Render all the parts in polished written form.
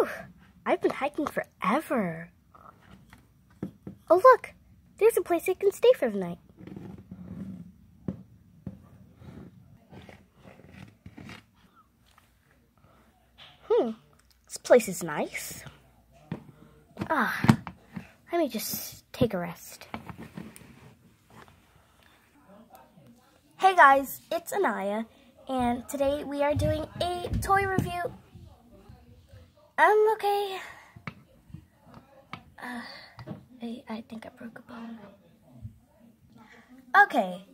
Whew, I've been hiking forever. Oh look, there's a place I can stay for the night. This place is nice. Let me just take a rest. Hey guys, it's Anaya, and today we are doing a toy review. I'm okay. I think I broke a bone. Okay,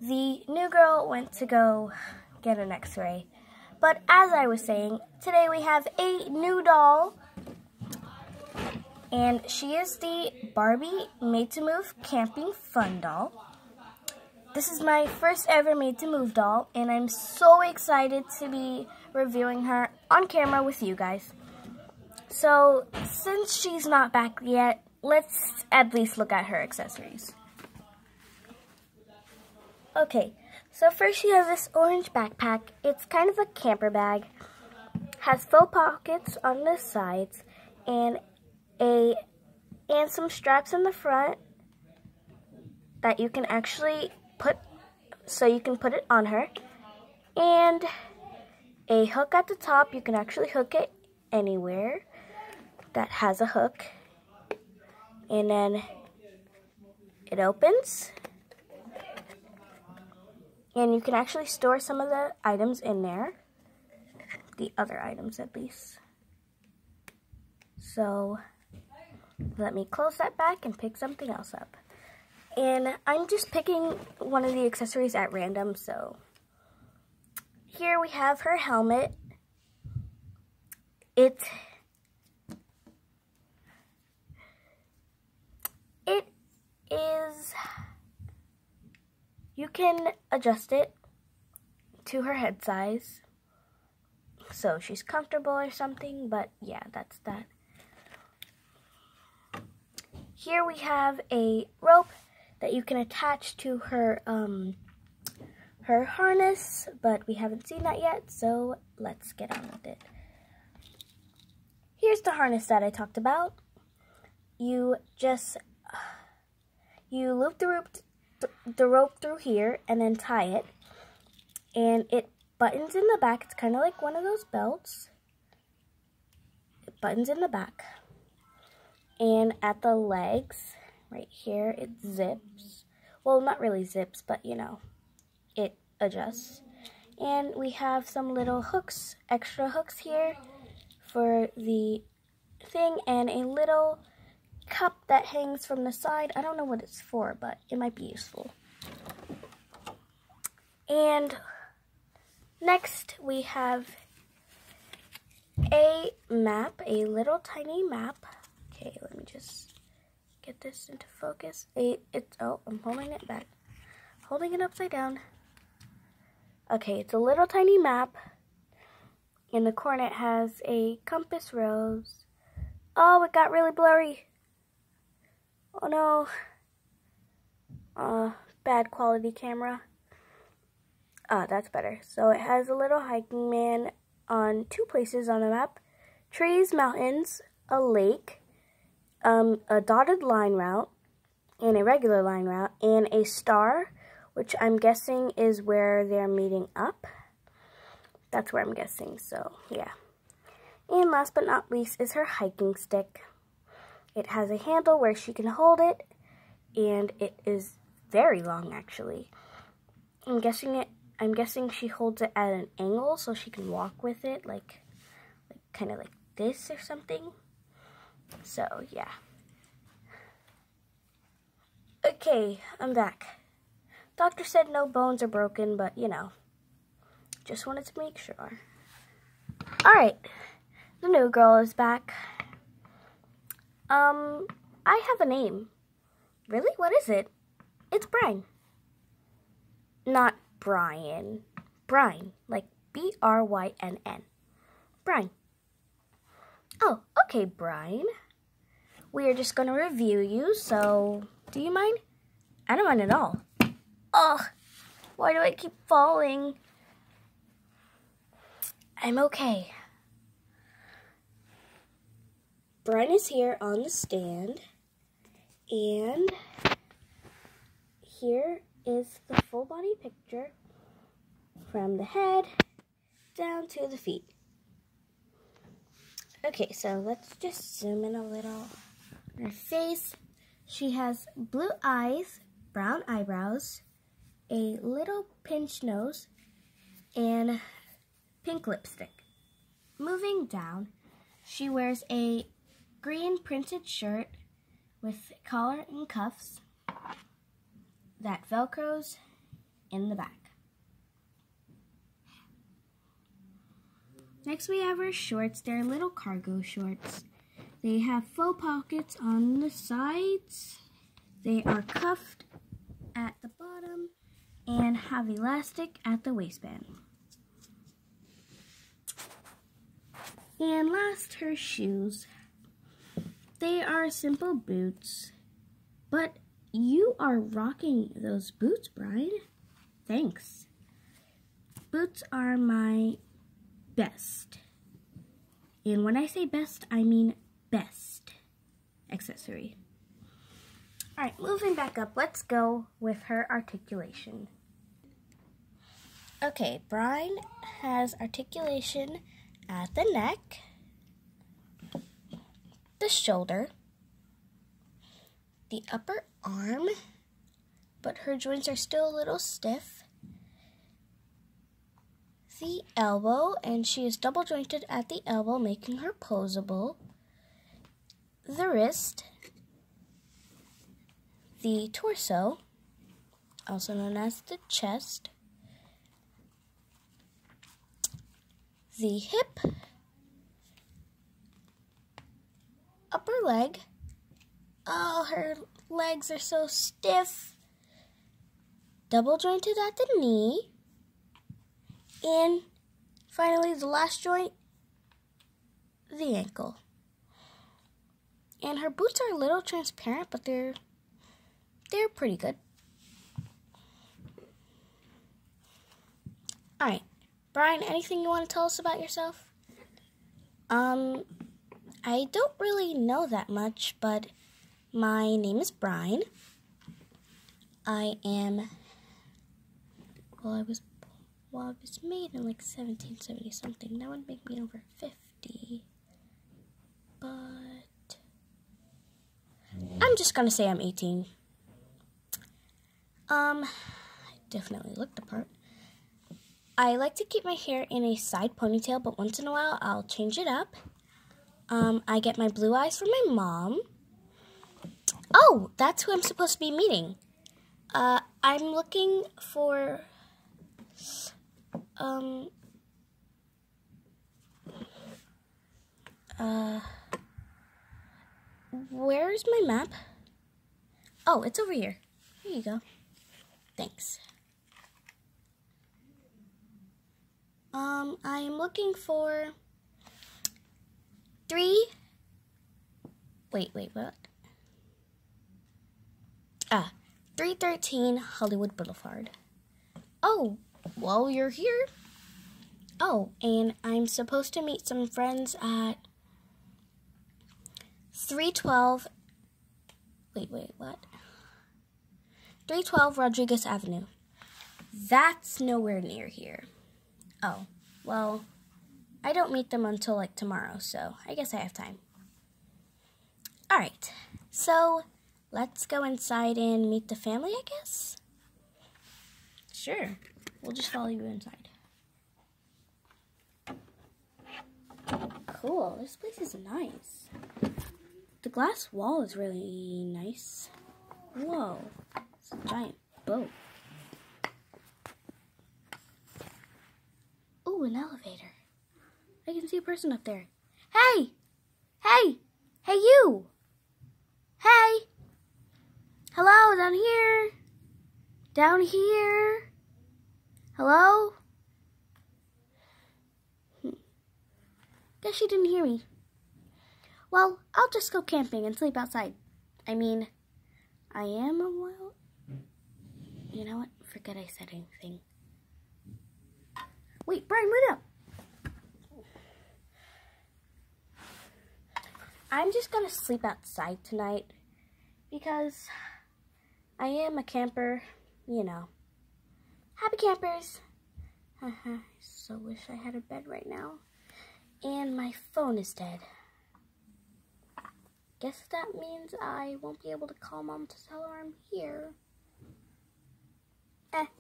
the new girl went to go get an x-ray. But as I was saying, today we have a new doll. And she is the Barbie Made to Move Camping Fun doll. This is my first ever Made to Move doll, and I'm so excited to be reviewing her on camera with you guys. So, since she's not back yet, let's at least look at her accessories. Okay, so first she has this orange backpack. It's kind of a camper bag. Has faux pockets on the sides and some straps in the front that you can actually put, so you can put it on her. And a hook at the top. You can actually hook it anywhere that has a hook. And then it opens. And you can actually store some of the items in there. The other items, at least. So, let me close that back and pick something else up. And I'm just picking one of the accessories at random, so. Here we have her helmet. It is... You can adjust it to her head size, so she's comfortable or something, but yeah, that's that. Here we have a rope that you can attach to her her harness, but we haven't seen that yet, so let's get on with it. Here's the harness that I talked about. You loop the rope through here and then tie it, and it buttons in the back. It's kind of like one of those belts. It buttons in the back, and at the legs right here it zips. Well, not really zips, but you know, it adjusts. And we have some little hooks, extra hooks here for the thing, and a little cup that hangs from the side. I don't know what it's for, but it might be useful. And next we have a map, a little tiny map. Okay, let me just get this into focus. Oh, I'm holding it back. Holding it upside down. Okay, it's a little tiny map. In the corner it has a compass rose. Oh, it got really blurry. Oh no. Bad quality camera. That's better. So it has a little hiking man on two places on the map. Trees, mountains, a lake, a dotted line route, and a regular line route, and a star, which I'm guessing is where they're meeting up. That's where I'm guessing, so yeah. And last but not least is her hiking stick. It has a handle where she can hold it, and it is very long actually. I'm guessing she holds it at an angle so she can walk with it, like kind of like this or something. So yeah. Okay, I'm back. Doctor said no bones are broken, but you know, just wanted to make sure. Alright, the new girl is back. I have a name. Really? What is it? It's Brian. Not Brian. Brian, like B-R-Y-N-N. Brian. Oh, okay, Brian. We are just going to review you, so do you mind? I don't mind at all. Ugh, why do I keep falling? I'm okay. Brian is here on the stand, and here is the full body picture from the head down to the feet. Okay, so let's just zoom in a little. Her face, she has blue eyes, brown eyebrows, a little pinched nose, and pink lipstick. Moving down, she wears a green printed shirt with collar and cuffs that velcros in the back. Next we have her shorts. They're little cargo shorts. They have faux pockets on the sides. They are cuffed at the bottom and have elastic at the waistband. And last, her shoes. They are simple boots, but you are rocking those boots, Brian. Thanks. Boots are my best. And when I say best, I mean best accessory. Alright, moving back up, let's go with her articulation. Okay, Brian has articulation at the neck, the shoulder, the upper arm, but her joints are still a little stiff, the elbow, and she is double jointed at the elbow, making her posable, the wrist, the torso, also known as the chest, the hip, upper leg. Oh, her legs are so stiff. Double jointed at the knee. And finally, the last joint, the ankle. And her boots are a little transparent, but they're pretty good. All right, Brian, anything you want to tell us about yourself? I don't really know that much, but my name is Brian. I was made in like 1770 something. That would make me over 50. But I'm just gonna say I'm 18. I definitely look the part. I like to keep my hair in a side ponytail, but once in a while I'll change it up. I get my blue eyes from my mom. Oh, that's who I'm supposed to be meeting. I'm looking for, where's my map? Oh, it's over here. Here you go. Thanks. I'm looking for what? 313 Hollywood Boulevard. Oh, well, you're here. Oh, and I'm supposed to meet some friends at 312, what? 312 Rodriguez Avenue. That's nowhere near here. Oh, well, I don't meet them until like tomorrow, so I guess I have time. All right, so let's go inside and meet the family, I guess. Sure, we'll just follow you inside. Cool, this place is nice. The glass wall is really nice. Whoa, it's a giant boat. Ooh, an elevator. I can see a person up there. Hey! Hey! Hey, you! Hey! Hello, down here! Down here! Hello? Guess she didn't hear me. Well, I'll just go camping and sleep outside. I mean, I am a wild... You know what? Forget I said anything. Wait, Brian, wait up! I'm just gonna sleep outside tonight because I am a camper, you know. Happy campers! I so wish I had a bed right now. And my phone is dead. Guess that means I won't be able to call Mom to tell her I'm here.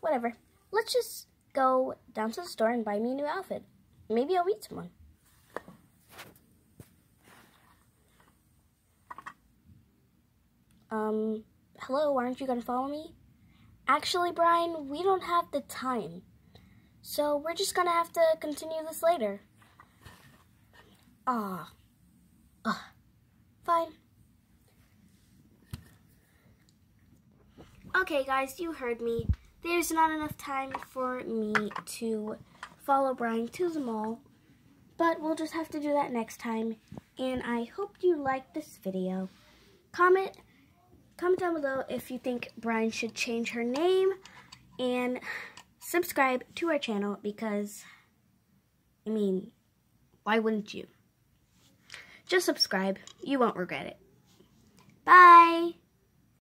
Whatever. Let's just go down to the store and buy me a new outfit. Maybe I'll meet someone. Hello, aren't you gonna follow me? Actually, Brian, we don't have the time. So we're just gonna have to continue this later. Fine. Okay, guys, you heard me. There's not enough time for me to follow Brian to the mall, but we'll just have to do that next time. And I hope you liked this video. Comment down below if you think Brian should change her name, and subscribe to our channel because, I mean, why wouldn't you? Just subscribe. You won't regret it. Bye!